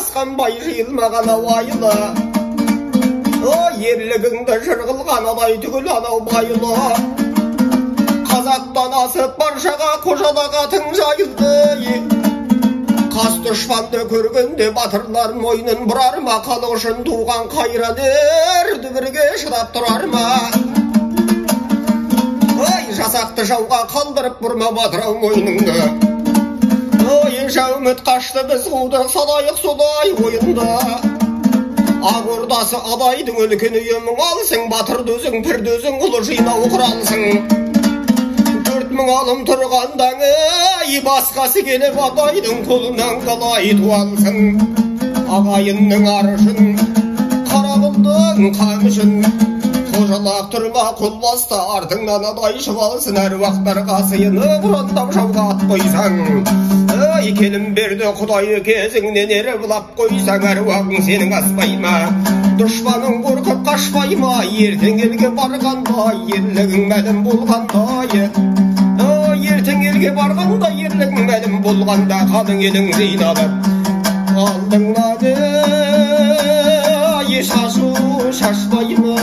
жасқанбай жиылмаған ауайылы ерлігіңді жырғылған адай түгіл анау байлы қазақтан асып баршаға қожалағатың жайылды қас дұшпанды көргенде батырлар мойнын бұрар ма халық үшін туған қайран ерді бірге шыдап тұрар ма жасақты жауға қалдырып бұрма батырау мойныңды енші үміт қашты біз қудық салайық солай ойында ақ ордасы адайдың үлкен үйемің алсың батырды өзің пірді өзің ұлы жинау құралсың 4000 алым тұрғандан басқасы келіп адайдың қолынан қалай туалсың ағайынның арышын қара қылдың қамышын қожалақ тұрма қолбаста артыңнан адай шұбалсын әруақтарға сыйынып ұрандап жауға ат қойсаң келін берді құдайы кезіңнен еріп лап қойсаң әруағың сенің аспай ма дұшпаның қорқып қашпай ма ертең елге барғанда ерлігің мәлім болғандай ертең елге барғанда ерлігің мәлім болғанда қалың елің жиналып алдыңнан шашу шашпай ма